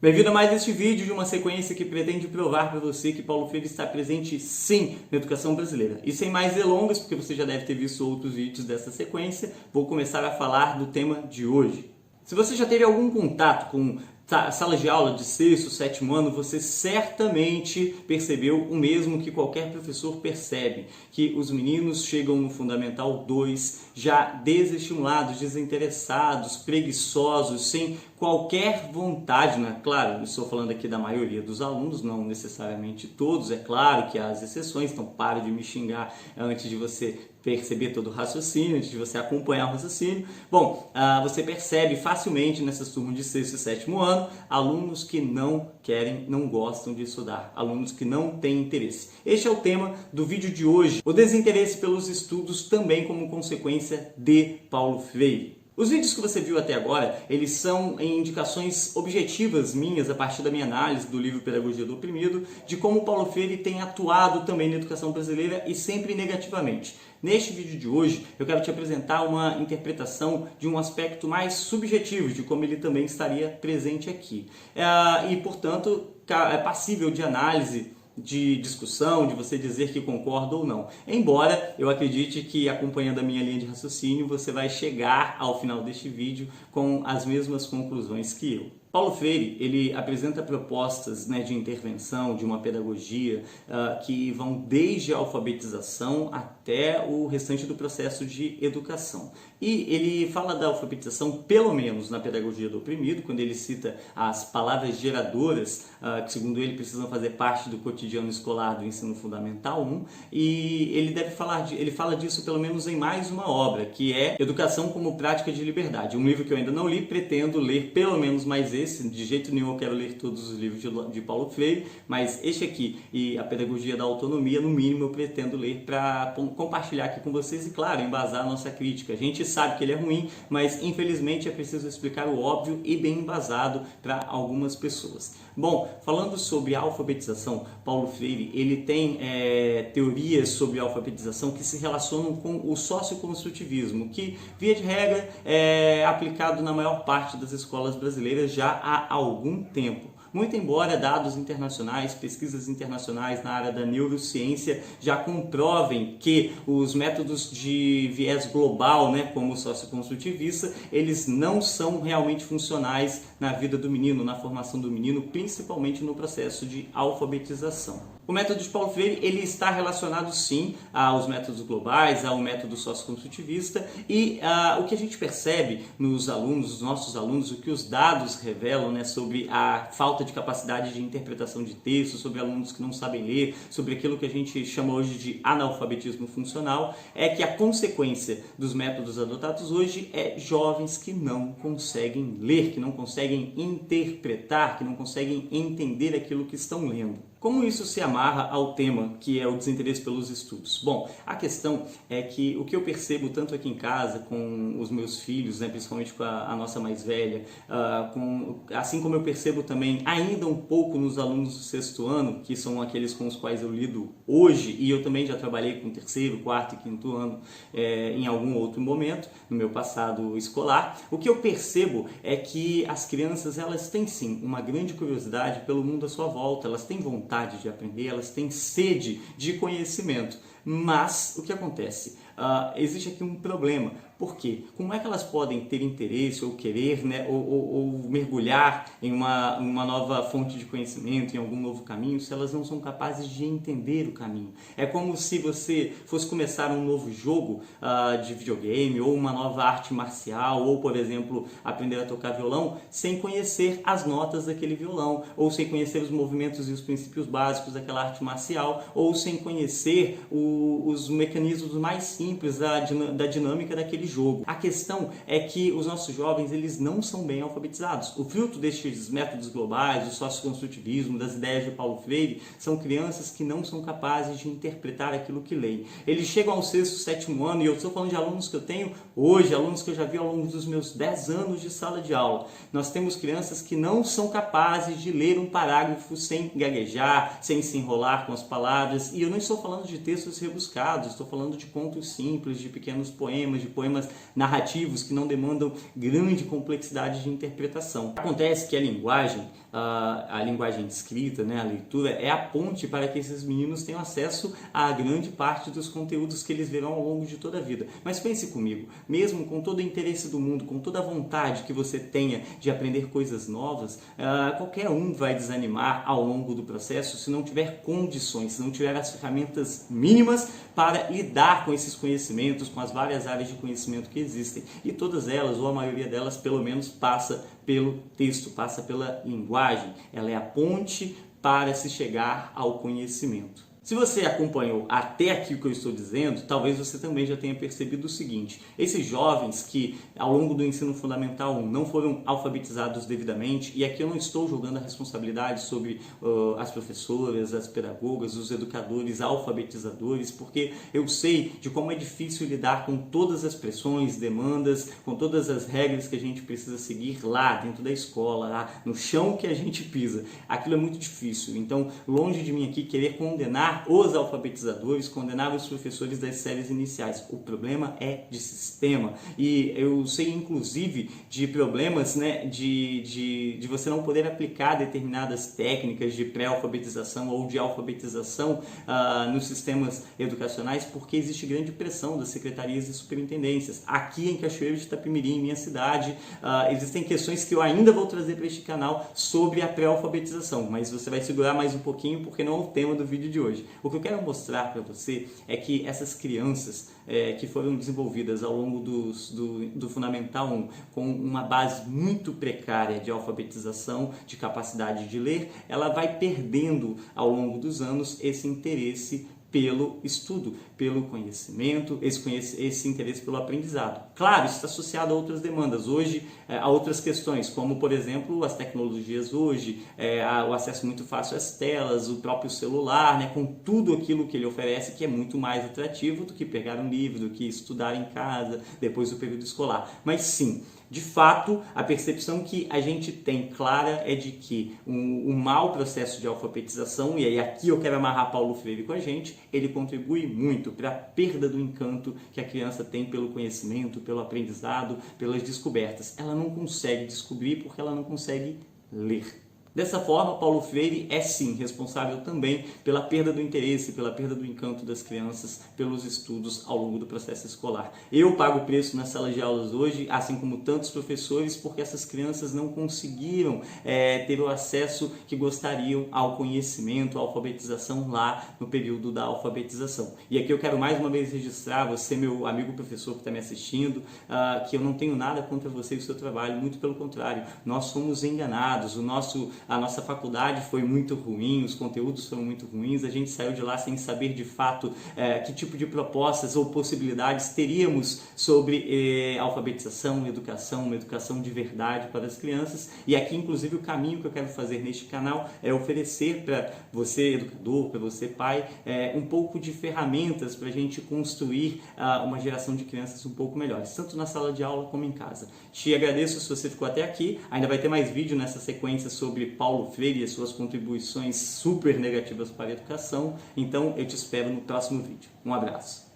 Bem-vindo a mais este vídeo de uma sequência que pretende provar para você que Paulo Freire está presente sim na educação brasileira. E sem mais delongas, porque você já deve ter visto outros vídeos dessa sequência, vou começar a falar do tema de hoje. Se você já teve algum contato com salas de aula de sexto, sétimo ano, você certamente percebeu o mesmo que qualquer professor percebe, que os meninos chegam no Fundamental 2 já desestimulados, desinteressados, preguiçosos, sem qualquer vontade, né? Claro, estou falando aqui da maioria dos alunos, não necessariamente todos, é claro que há as exceções, então pare de me xingar antes de você perceber todo o raciocínio, antes de você acompanhar o raciocínio. Bom, você percebe facilmente nessas turmas de sexto e sétimo ano, alunos que não querem, não gostam de estudar, alunos que não têm interesse. Este é o tema do vídeo de hoje, o desinteresse pelos estudos também como consequência de Paulo Freire. Os vídeos que você viu até agora, eles são em indicações objetivas minhas, a partir da minha análise do livro Pedagogia do Oprimido, de como Paulo Freire tem atuado também na educação brasileira e sempre negativamente. Neste vídeo de hoje, eu quero te apresentar uma interpretação de um aspecto mais subjetivo, de como ele também estaria presente aqui. E, portanto, é passível de análise, de discussão, de você dizer que concorda ou não. Embora eu acredite que, acompanhando a minha linha de raciocínio, você vai chegar ao final deste vídeo com as mesmas conclusões que eu. Paulo Freire, ele apresenta propostas, de intervenção, de uma pedagogia que vão desde a alfabetização até o restante do processo de educação. E ele fala da alfabetização, pelo menos na pedagogia do oprimido, quando ele cita as palavras geradoras, que segundo ele precisam fazer parte do cotidiano escolar do ensino fundamental 1, e ele fala disso pelo menos em mais uma obra, que é Educação como Prática de Liberdade. Um livro que eu ainda não li, pretendo ler pelo menos mais esse, de jeito nenhum eu quero ler todos os livros de Paulo Freire, mas este aqui e a Pedagogia da Autonomia, no mínimo eu pretendo ler para compartilhar aqui com vocês e, claro, embasar a nossa crítica. A gente sabe que ele é ruim, mas infelizmente é preciso explicar o óbvio e bem embasado para algumas pessoas. Bom, falando sobre a alfabetização, Paulo Freire ele tem teorias sobre a alfabetização que se relacionam com o socioconstrutivismo, que, via de regra, é aplicado na maior parte das escolas brasileiras já há algum tempo. Muito embora dados internacionais, pesquisas internacionais na área da neurociência já comprovem que os métodos de viés global, como o socioconstrutivista, eles não são realmente funcionais na vida do menino, na formação do menino, principalmente no processo de alfabetização. O método de Paulo Freire ele está relacionado sim aos métodos globais, ao método socioconstrutivista e o que a gente percebe nos alunos, os nossos alunos, o que os dados revelam sobre a falta de capacidade de interpretação de texto, sobre alunos que não sabem ler, sobre aquilo que a gente chama hoje de analfabetismo funcional, é que a consequência dos métodos adotados hoje é jovens que não conseguem ler, que não conseguem interpretar, que não conseguem entender aquilo que estão lendo. Como isso se amarra ao tema que é o desinteresse pelos estudos? Bom, a questão é que o que eu percebo tanto aqui em casa com os meus filhos, principalmente com a nossa mais velha, assim como eu percebo também ainda um pouco nos alunos do sexto ano, que são aqueles com os quais eu lido hoje, e eu também já trabalhei com terceiro, quarto e quinto ano em algum outro momento, no meu passado escolar, o que eu percebo é que as crianças elas têm sim uma grande curiosidade pelo mundo à sua volta, elas têm vontade de aprender, elas têm sede de conhecimento, mas o que acontece? Existe aqui um problema. Por quê? Como é que elas podem ter interesse ou querer, ou mergulhar em uma nova fonte de conhecimento, em algum novo caminho, se elas não são capazes de entender o caminho? É como se você fosse começar um novo jogo de videogame, ou uma nova arte marcial, ou, por exemplo, aprender a tocar violão, sem conhecer as notas daquele violão, ou sem conhecer os movimentos e os princípios básicos daquela arte marcial, ou sem conhecer os mecanismos mais simples da dinâmica daquele jogo. A questão é que os nossos jovens eles não são bem alfabetizados. O fruto destes métodos globais, do socioconstrutivismo, das ideias de Paulo Freire, são crianças que não são capazes de interpretar aquilo que leem. Eles chegam ao sexto, sétimo ano, e eu estou falando de alunos que eu tenho hoje, alunos que eu já vi ao longo dos meus 10 anos de sala de aula. Nós temos crianças que não são capazes de ler um parágrafo sem gaguejar, sem se enrolar com as palavras, e eu não estou falando de textos rebuscados, estou falando de contos simples, de pequenos poemas, de poemas narrativos que não demandam grande complexidade de interpretação. Acontece que a linguagem a linguagem escrita, né, a leitura, é a ponte para que esses meninos tenham acesso a grande parte dos conteúdos que eles verão ao longo de toda a vida. Mas pense comigo, mesmo com todo o interesse do mundo, com toda a vontade que você tenha de aprender coisas novas, qualquer um vai desanimar ao longo do processo se não tiver condições, se não tiver as ferramentas mínimas para lidar com esses conhecimentos, com as várias áreas de conhecimento que existem. E todas elas, ou a maioria delas, pelo menos passa pelo texto, passa pela linguagem. Ela é a ponte para se chegar ao conhecimento. Se você acompanhou até aqui o que eu estou dizendo, talvez você também já tenha percebido o seguinte: esses jovens que ao longo do ensino fundamental 1 não foram alfabetizados devidamente, e aqui eu não estou jogando a responsabilidade sobre as professoras, as pedagogas, os educadores, alfabetizadores, porque eu sei de como é difícil lidar com todas as pressões, demandas, com todas as regras que a gente precisa seguir lá dentro da escola, lá no chão que a gente pisa. Aquilo é muito difícil. Então, longe de mim aqui querer condenar os alfabetizadores, condenar os professores das séries iniciais. O problema é de sistema. E eu sei, inclusive, de problemas, né, de você não poder aplicar determinadas técnicas de pré-alfabetização ou de alfabetização nos sistemas educacionais, porque existe grande pressão das secretarias e superintendências. Aqui em Cachoeiro de Itapemirim, minha cidade, existem questões que eu ainda vou trazer para este canal sobre a pré-alfabetização, mas você vai segurar mais um pouquinho porque não é o tema do vídeo de hoje. O que eu quero mostrar para você é que essas crianças que foram desenvolvidas ao longo do Fundamental 1 com uma base muito precária de alfabetização, de capacidade de ler, ela vai perdendo ao longo dos anos esse interesse pelo estudo, pelo conhecimento, esse interesse pelo aprendizado. Claro, isso está associado a outras demandas hoje, a outras questões, como por exemplo as tecnologias hoje, o acesso muito fácil às telas, o próprio celular, né, com tudo aquilo que ele oferece, que é muito mais atrativo do que pegar um livro, do que estudar em casa depois do período escolar. Mas sim, de fato, a percepção que a gente tem clara é de que um mau processo de alfabetização, e aí aqui eu quero amarrar Paulo Freire com a gente, ele contribui muito para a perda do encanto que a criança tem pelo conhecimento, pelo aprendizado, pelas descobertas. Ela não consegue descobrir porque ela não consegue ler. Dessa forma, Paulo Freire é sim responsável também pela perda do interesse, pela perda do encanto das crianças pelos estudos ao longo do processo escolar. Eu pago o preço nas salas de aulas hoje, assim como tantos professores, porque essas crianças não conseguiram ter o acesso que gostariam ao conhecimento, à alfabetização lá no período da alfabetização. E aqui eu quero mais uma vez registrar, você, meu amigo professor que está me assistindo, que eu não tenho nada contra você e o seu trabalho, muito pelo contrário, nós somos enganados, a nossa faculdade foi muito ruim, os conteúdos foram muito ruins, a gente saiu de lá sem saber de fato que tipo de propostas ou possibilidades teríamos sobre alfabetização, educação, uma educação de verdade para as crianças. E aqui, inclusive, o caminho que eu quero fazer neste canal é oferecer para você, educador, para você, pai, um pouco de ferramentas para a gente construir uma geração de crianças um pouco melhores, tanto na sala de aula como em casa. Te agradeço se você ficou até aqui, ainda vai ter mais vídeo nessa sequência sobre Paulo Freire e as suas contribuições super negativas para a educação, então eu te espero no próximo vídeo. Um abraço!